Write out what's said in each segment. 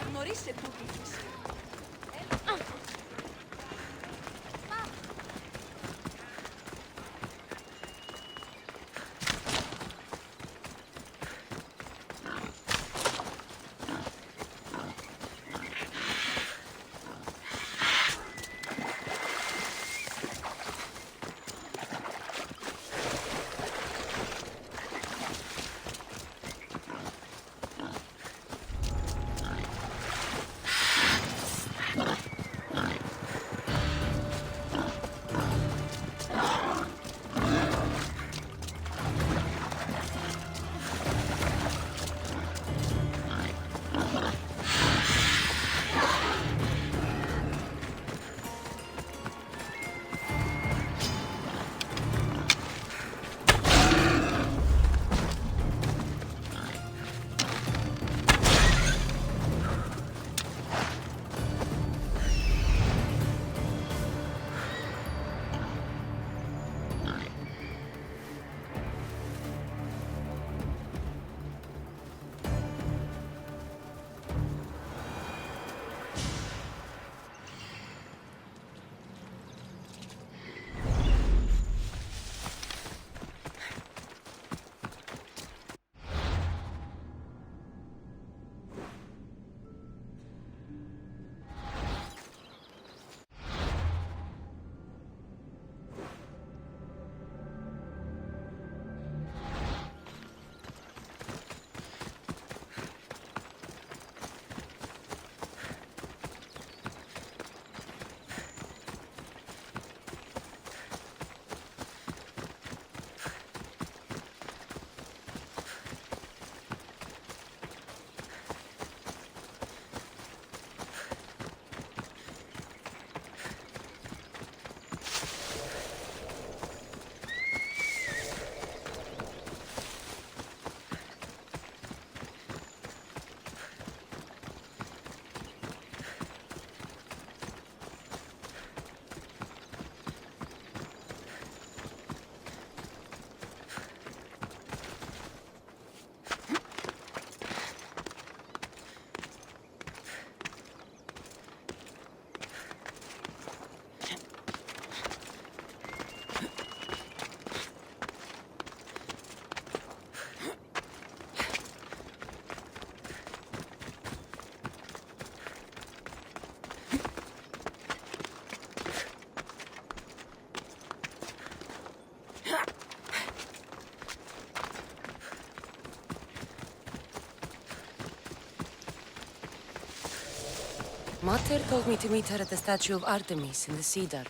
γνωρίσε τούτη της. Mater told me to meet her at the statue of Artemis in the cedar.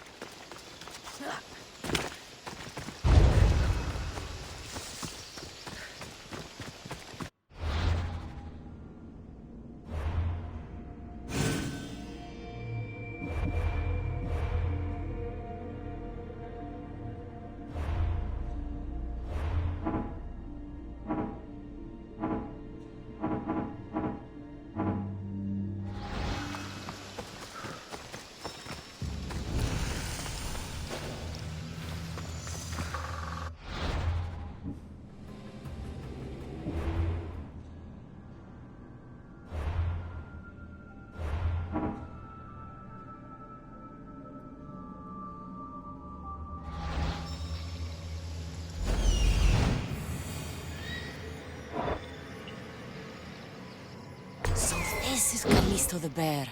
So this is Callisto the bear.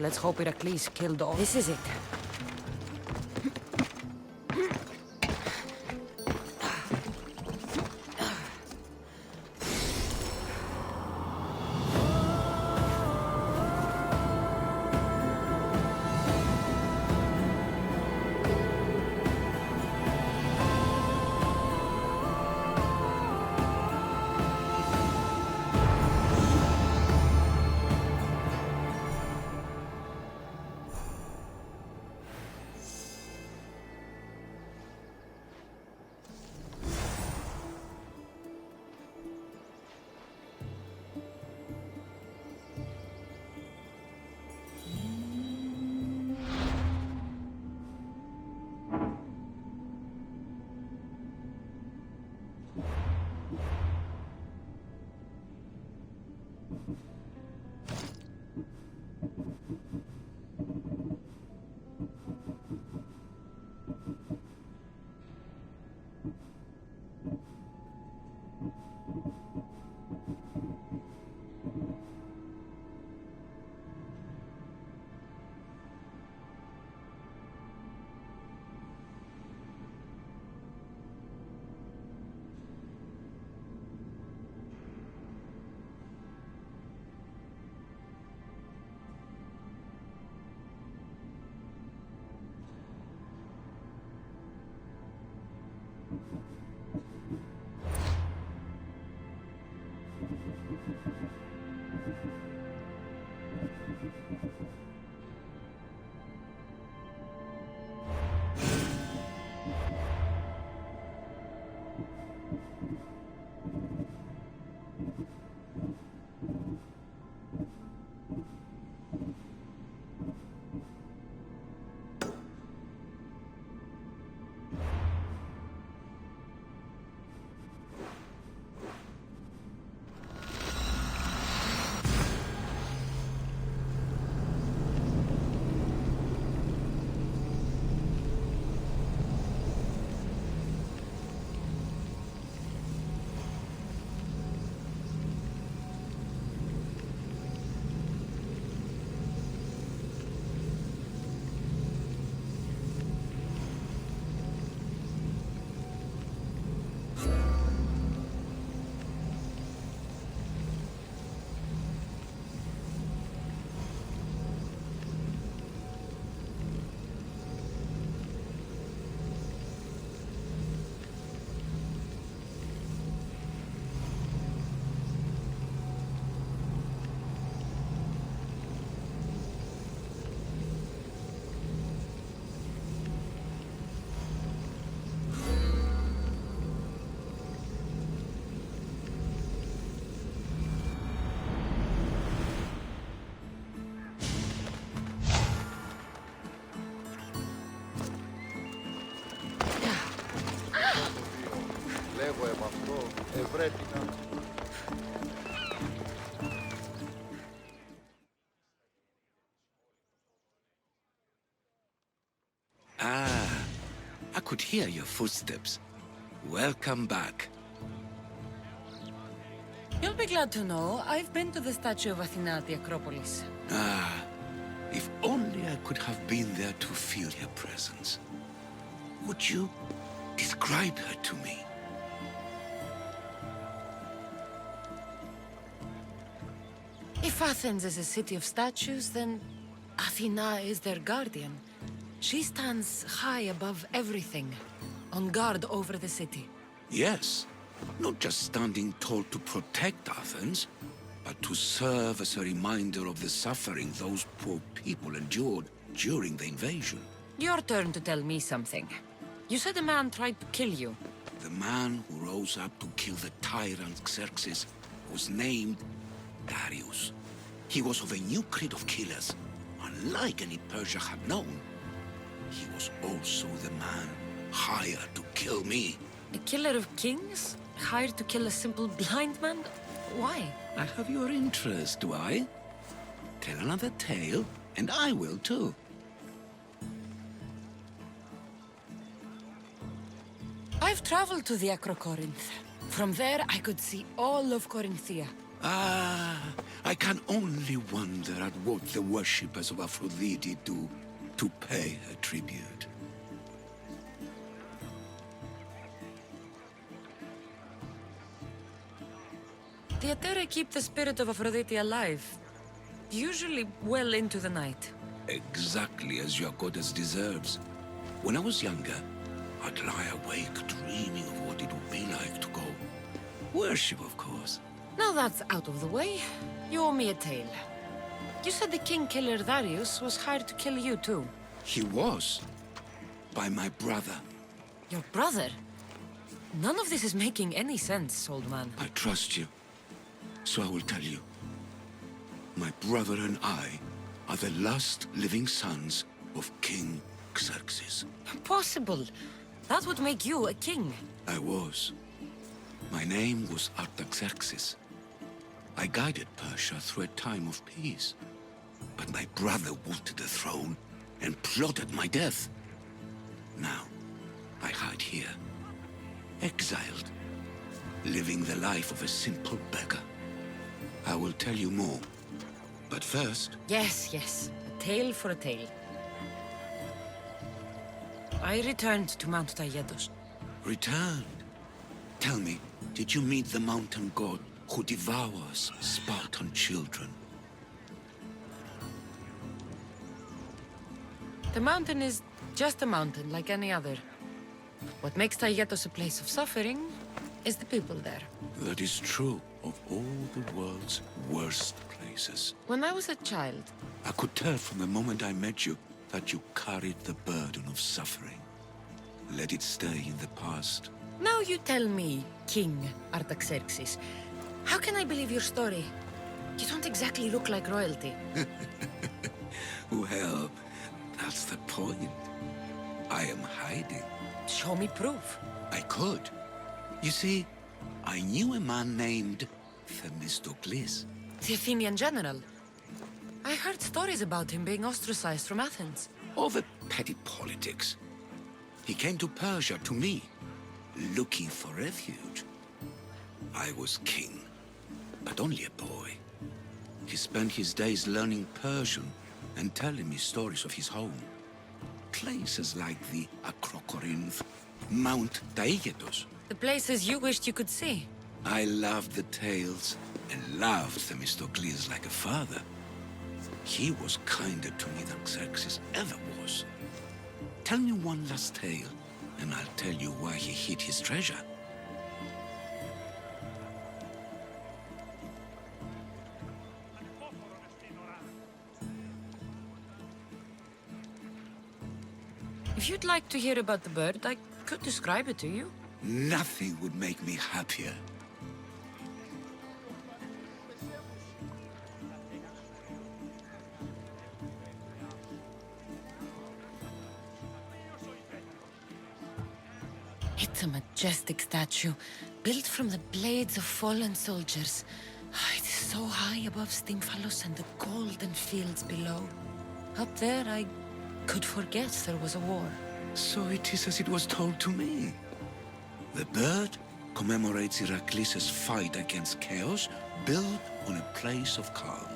Let's hope Heracles killed all. This is it. could hear your footsteps. Welcome back. You'll be glad to know I've been to the statue of Athena at the Acropolis. Ah, if only I could have been there to feel your presence. Would you describe her to me? If Athens is a city of statues, then Athena is their guardian. She stands high above everything, on guard over the city. Yes, not just standing tall to protect Athens, but to serve as a reminder of the suffering those poor people endured during the invasion. Your turn to tell me something. You said a man tried to kill you. The man who rose up to kill the tyrant Xerxes was named Darius. He was of a new creed of killers, unlike any Persia had known. He was also the man hired to kill me. A killer of kings? Hired to kill a simple blind man? Why? I have your interest, do I? Tell another tale, and I will too. I've traveled to the Acrocorinth. From there, I could see all of Corinthia. Ah, I can only wonder at what the worshippers of Aphrodite do to pay her tribute. The Aeteri keep the spirit of Aphrodite alive, usually well into the night. Exactly as your goddess deserves. When I was younger, I'd lie awake dreaming of what it would be like to go. Worship, of course. Now that's out of the way, you owe me a tale. You said the king killer Darius was hired to kill you too. He was. By my brother. Your brother? None of this is making any sense, old man. I trust you, so I will tell you. My brother and I are the last living sons of King Xerxes. Impossible. That would make you a king. I was. My name was Artaxerxes. I guided Persia through a time of peace. But my brother wanted the throne and plotted my death. Now, I hide here, exiled, living the life of a simple beggar. I will tell you more, but first... Yes. A tale for a tale. I returned to Mount Taygetos. Returned? Tell me, did you meet the mountain god who devours Spartan children? The mountain is just a mountain, like any other. What makes Taygetos a place of suffering is the people there. That is true of all the world's worst places. When I was a child, I could tell from the moment I met you that you carried the burden of suffering. Let it stay in the past. now you tell me, King Artaxerxes, how can I believe your story? You don't exactly look like royalty. Well, that's the point. I am hiding. Show me proof. I could. You see, I knew a man named Themistocles. The Athenian general. I heard stories about him being ostracized from Athens. Over petty politics. He came to Persia to me, looking for refuge. I was king, but only a boy. He spent his days learning Persian and telling me stories of his home. Places like the Acrocorinth, Mount Taygetos. The places you wished you could see. I loved the tales and loved Themistocles like a father. He was kinder to me than Xerxes ever was. Tell me one last tale, and I'll tell you why he hid his treasure. If you'd like to hear about the bird, I could describe it to you. Nothing would make me happier. It's a majestic statue, built from the blades of fallen soldiers. It is so high above Stymphalos and the golden fields below. Up there, I could forget there was a war. So it is as it was told to me. The bird commemorates Heracles' fight against chaos, built on a place of calm.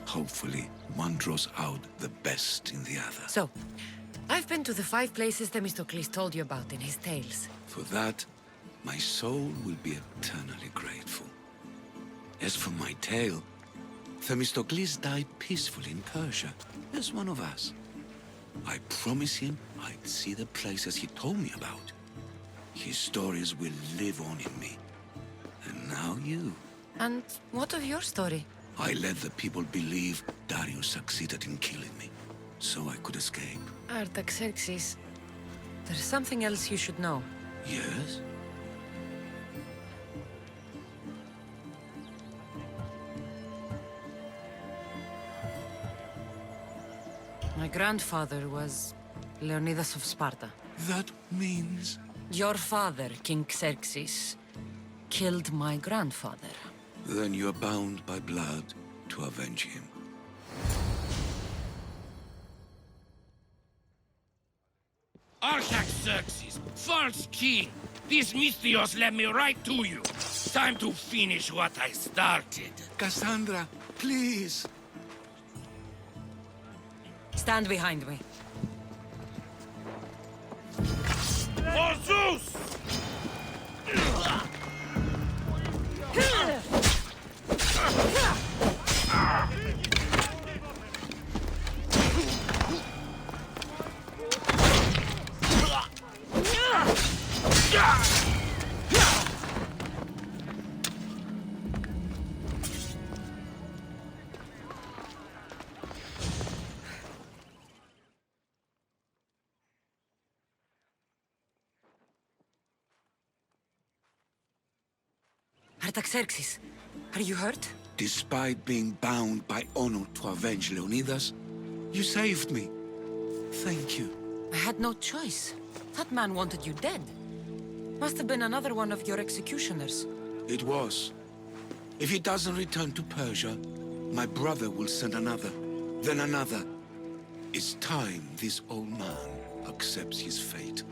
Hopefully, one draws out the best in the other. So, I've been to the 5 places Themistocles told you about in his tales. For that, my soul will be eternally grateful. As for my tale, Themistocles died peacefully in Persia, as one of us. I promise him I'd see the places he told me about. His stories will live on in me. And now you. And what of your story? I let the people believe Darius succeeded in killing me, so I could escape. Artaxerxes, there's something else you should know. Yes? My grandfather was Leonidas of Sparta. That means... Your father, King Xerxes, killed my grandfather. Then you're bound by blood to avenge him. Artaxerxes, false king! These Misthios led me right to you. Time to finish what I started. Cassandra, please! Stand behind me. For Zeus! Artaxerxes, are you hurt? Despite being bound by honor to avenge Leonidas, you saved me. Thank you. I had no choice. That man wanted you dead. Must have been another one of your executioners. It was. If he doesn't return to Persia, my brother will send another, then another. It's time this old man accepts his fate.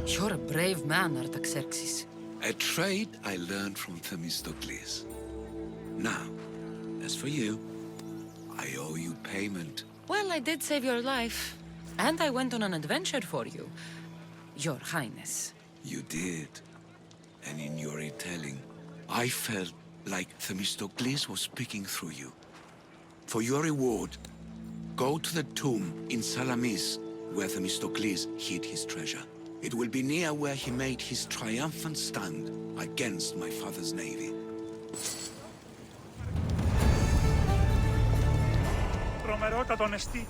You're a brave man, Artaxerxes. A trait I learned from Themistocles. Now, as for you, I owe you payment. Well, I did save your life. And I went on an adventure for you, Your Highness. You did. And in your retelling, I felt like Themistocles was speaking through you. For your reward, go to the tomb in Salamis, where Themistocles hid his treasure. It will be near where he made his triumphant stand against my father's navy. Τρομερότατο νεστή.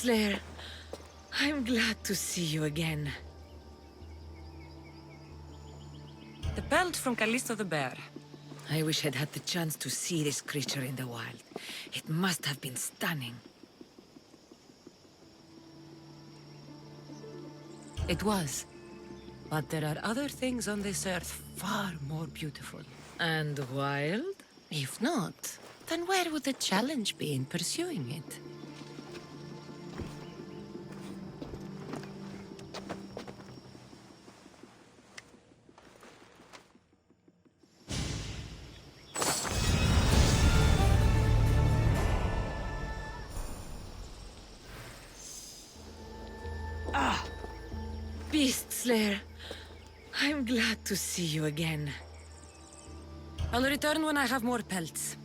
Slayer, I'm glad to see you again. The belt from Callisto the Bear. I wish I'd had the chance to see this creature in the wild. It must have been stunning. It was. But there are other things on this earth far more beautiful. And wild? If not, then where would the challenge be in pursuing it? Beast Slayer, I'm glad to see you again. I'll return when I have more pelts.